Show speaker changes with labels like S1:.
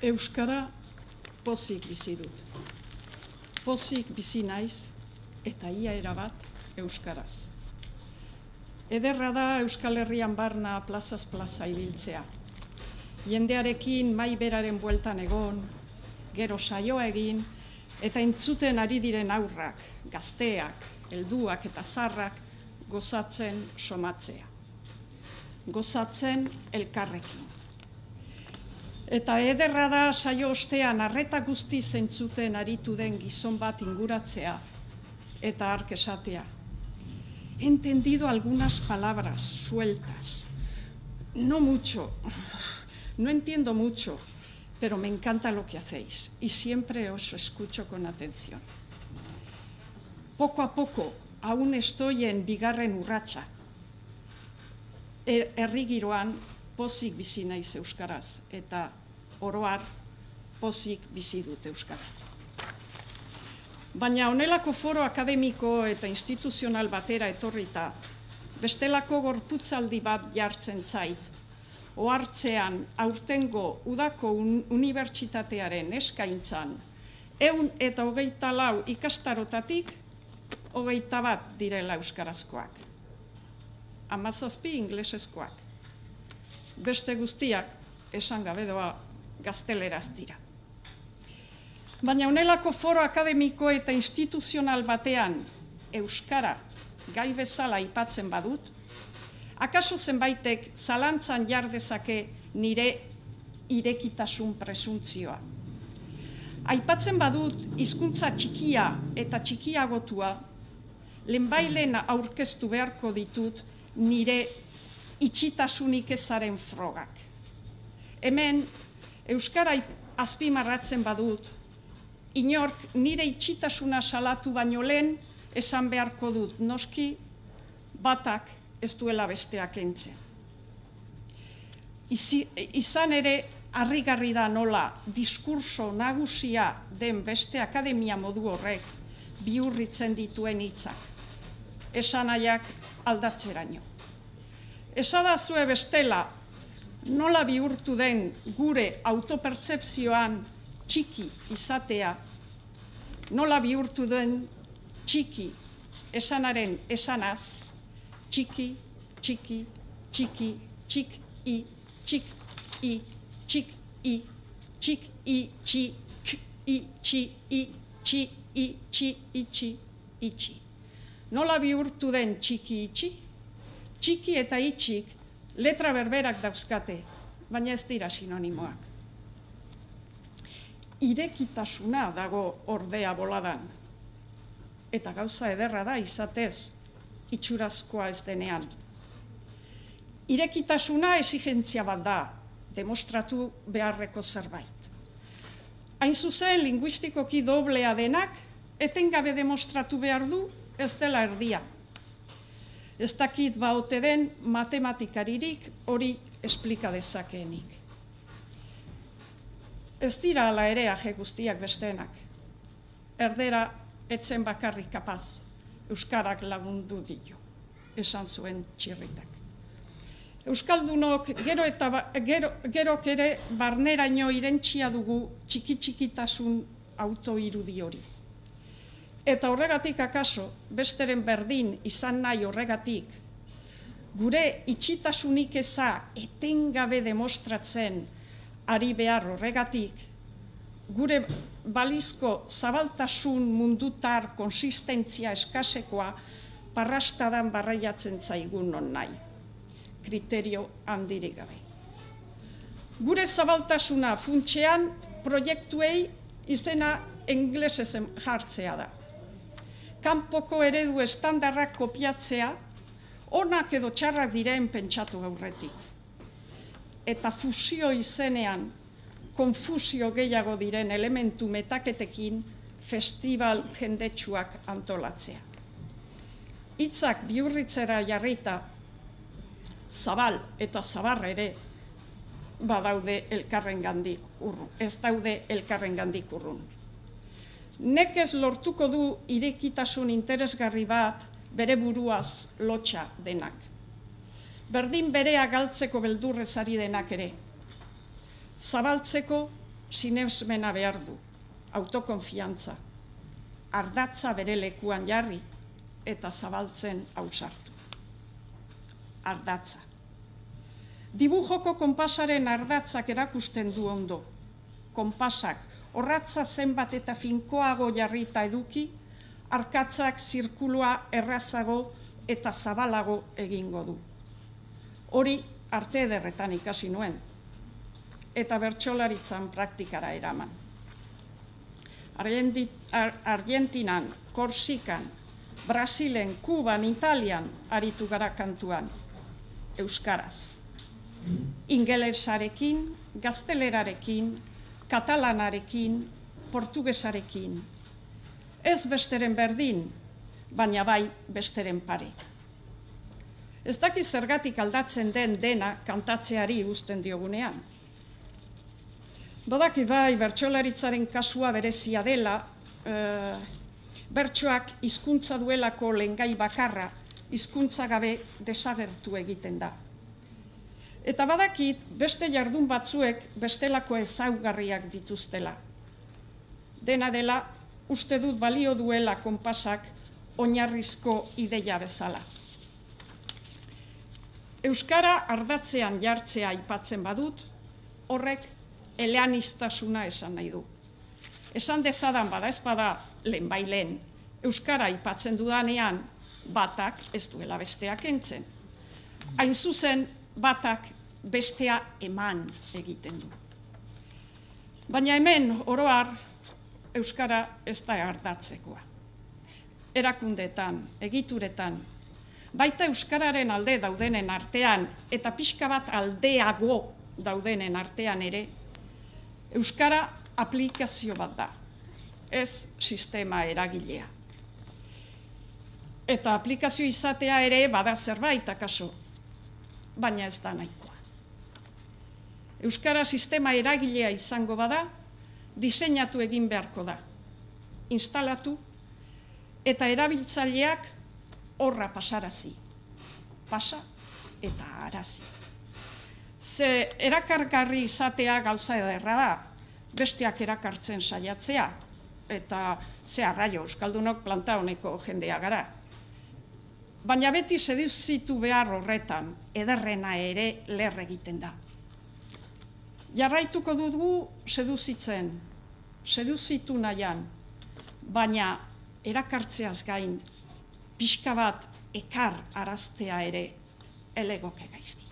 S1: Euskara pozik bizi dut. Pozik bizi naiz eta ia erabat euskaraz. Ederra da Euskal Herrian barna plazaz plaza ibiltzea. Jendearekin mai beraren bueltan egon, gero saioa egin, eta entzuten ari diren aurrak, gazteak, helduak eta zarrak gozatzen somatzea. Gozatzen elkarrekin. Eta ederra da saio ostean arreta guztiz entzuten aritu den gizon bat inguratzea eta hark esatea. He entendido algunas palabras sueltas. No mucho, no entiendo mucho, pero me encanta lo que hacéis y siempre os escucho con atención. Poco a poco, aún estoy en bigarren urratsa. Herri giroan pozik bizi naiz euskaraz eta oro har pozik bizi dut euskara. Baina honelako foro akademiko eta instituzional batera etorrita, bestelako gorputzaldi bat jartzen zait, ohartzean aurtengo udako unibertsitatearen eskaintzan 124 ikastarotatik 21 direla euskarazkoak. 17 ingelesezkoak. Beste guztiak, esan gabe doa, gazteleraz dira. Baina honelako foro akademiko eta instituzional batean euskara gai bezala aipatzen badut, akaso zenbaitek zalantzan jar dezake nire irekitasun presuntzioa. Aipatzen badut hizkuntza txikia eta txikiagotua, lehenbailen aurkeztu beharko ditut nire itxitasunik ezaren frogak. Hemen, euskara azpimarratzen badut, inork nire itxitasuna salatu baino lehen esan beharko dut noski batak ez duela besteak entzen. Izan ere, harrigarri da nola diskurso nagusia den beste akademia modu horrek bihurritzen dituen hitzak, esanahiak aldatzeraino. Esadazue bestela, nola bihurtu den gure autopertzepzioan txiki izatea, nola bihurtu den txiki esanaren esanaz, txiki, txiki, txiki, txik-i, txik-i, txik-i, txik-i, txik-i, txi-i, txi-i, txi-i, txi-i, txi. Nola bihurtu den txiki-itxi? Txiki eta itxik letra berberak dauzkate, baina ez dira sinonimoak. Irekitasuna dago ordea boladan. Eta gauza ederra da izatez, itxurazkoa ez denean. Irekitasuna exigentzia bat da, demostratu beharreko zerbait. Hain zuzen, linguistikoki doblea denak, etengabe demostratu behar du, ez dela erdia. Ez dakit baote den matematikaririk hori esplika dezakeenik. Ez dira ala ere aje guztiak besteenak. Erdera etzen bakarrik kapaz, euskarak lagundu dio, esan zuen Txirritak. Euskaldunok gerok ere barneraino irentsia dugu txiki-txikitasun autoirudi hori. Eta horregatik akaso, besteren berdin izan nahi horregatik, gure itxitasunik eza etengabe demostratzen ari behar horregatik, gure balizko zabaltasun mundutar konsistentzia eskasekoa parrastadan barraiatzen zaigun non nahi. Kriterio handirik gabe. Gure zabaltasuna funtsean proiektuei izena ingelesez jartzea da. Kanpoko eredu estandarrak kopiatzea, onak edo txarrak diren pentsatu aurretik. Eta fusio izenean, konfusio gehiago diren elementu metaketekin festival jendetsuak antolatzea. Hitzak bihurritzera jarrita, zabal eta zabar ere badaude elkarrengandik urrun, ez daude elkarrengandik urrun. Nekez lortuko du irekitasun interesgarri bat bere buruaz lotxa denak. Berdin berea galtzeko beldurrez ari denak ere. Zabaltzeko sinesmena behar du, autokonfiantza, ardatza bere lekuan jarri eta zabaltzen ausartu. Ardatza. Dibujoko konpasaren ardatzak erakusten du ondo. Konpasak orratza zenbat eta finkoago jarrita eduki, arkatzak zirkulua errazago eta zabalago egingo du. Hori arte ederretan ikasi nuen, eta bertsolaritzan praktikara eraman. Argentinan, Korsikan, Brasilen, Kuban, Italian aritu gara kantuan, euskaraz. Ingelesarekin, gaztelerarekin, katalanarekin, portugesarekin. Ez besteren berdin, baina bai besteren pare. Ez daki zergatik aldatzen den dena kantatzeari uzten diogunean. Badakit bai, bertsolaritzaren kasua berezia dela, bertsoak hizkuntza duelako lehengai bakarra, hizkuntza gabe desagertu egiten da. Eta badakit, beste jardun batzuek bestelako ezaugarriak dituztela. Dena dela, uste dut balio duela konpasak oinarrizko ideia bezala. Euskara ardatzean jartzea aipatzen badut, horrek eleaniztasuna esan nahi du. Esan dezadan bada ez bada lehenbailen, euskara aipatzen dudanean batak ez duela besteak entzen. Hain zuzen, batak bestea eman egiten du. Baina hemen, oro har, euskara ez da ardatzekoa. Erakundeetan, egituretan, baita euskararen alde daudenen artean eta pixka bat aldeago daudenen artean ere, euskara aplikazio bat da, ez sistema eragilea. Eta aplikazio izatea ere bada zerbait akaso, baina ez da nahikoa. Euskara sistema eragilea izango bada, diseinatu egin beharko da, instalatu eta erabiltzaileak horra pasarazi, pasa eta arazi. Ze erakargarri izatea gauza ederra da, besteak erakartzen saiatzea, eta ze arraio, euskaldunok planta honeko jendea gara. Baina beti seduzitu behar horretan, ederrena ere ler egiten da. Jarraituko dugu seduzitzen, seduzitu nahian, baina erakartzeaz gain, pixka bat ekar araztea ere elegoke gaizki.